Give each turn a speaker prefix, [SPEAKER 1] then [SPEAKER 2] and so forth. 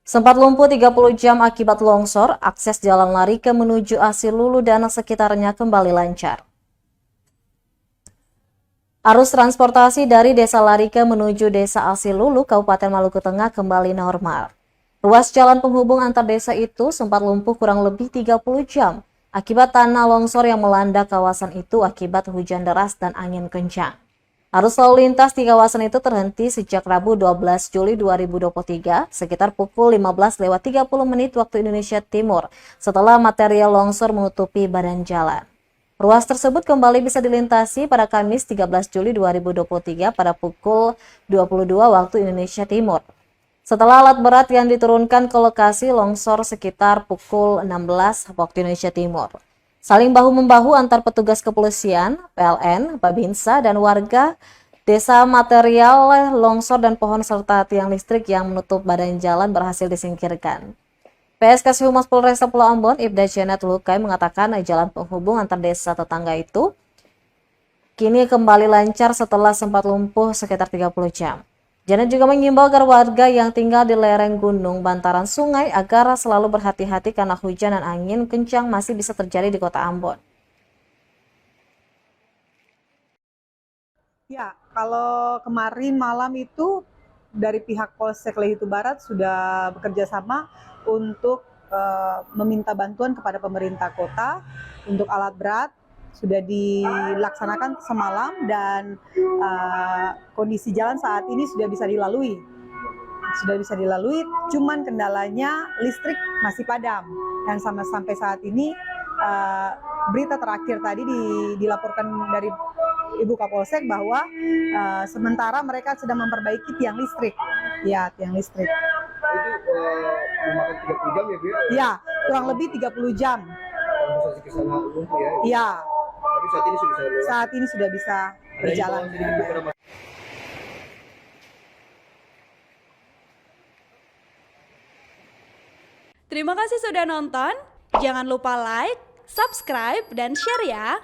[SPEAKER 1] Sempat lumpuh 30 jam akibat longsor, akses jalan Larike menuju Asilulu dan sekitarnya kembali lancar. Arus transportasi dari Desa Larike menuju Desa Asilulu, Kabupaten Maluku Tengah kembali normal. Ruas jalan penghubung antar desa itu sempat lumpuh kurang lebih 30 jam akibat tanah longsor yang melanda kawasan itu akibat hujan deras dan angin kencang. Arus lalu lintas di kawasan itu terhenti sejak Rabu 12 Juli 2023 sekitar pukul 15:30 waktu Indonesia Timur setelah material longsor menutupi badan jalan. Ruas tersebut kembali bisa dilintasi pada Kamis 13 Juli 2023 pada pukul 22 waktu Indonesia Timur. Setelah alat berat yang diturunkan ke lokasi longsor sekitar pukul 16 waktu Indonesia Timur. Saling bahu-membahu antar petugas kepolisian, PLN, Babinsa, dan warga desa material longsor dan pohon serta tiang listrik yang menutup badan jalan berhasil disingkirkan. PSKS Humas Polresta Pulau Ambon, Ibda Janet Lukai mengatakan jalan penghubung antar desa tetangga itu kini kembali lancar setelah sempat lumpuh sekitar 30 jam. Janet juga mengimbau agar warga yang tinggal di lereng gunung bantaran sungai agar selalu berhati-hati karena hujan dan angin kencang masih bisa terjadi di kota Ambon.
[SPEAKER 2] Ya, kalau kemarin malam itu dari pihak Polsek Lehitu Barat sudah bekerja sama untuk meminta bantuan kepada pemerintah kota untuk alat berat. Sudah dilaksanakan semalam dan kondisi jalan saat ini sudah bisa dilalui. Cuman kendalanya listrik masih padam dan sampai saat ini berita terakhir tadi dilaporkan dari Ibu Kapolsek bahwa sementara mereka sedang memperbaiki tiang listrik. Ya, tiang listrik.
[SPEAKER 3] Itu memakan 30 jam ya, Bu?
[SPEAKER 2] Ya, kurang lebih 30 jam.
[SPEAKER 3] Proses ke sana lumpuh ya?
[SPEAKER 2] Iya.
[SPEAKER 3] Tapi saat ini sudah bisa lewat?
[SPEAKER 2] Saat ini sudah bisa berjalan.
[SPEAKER 4] Terima kasih sudah nonton. Jangan lupa like, subscribe, dan share ya.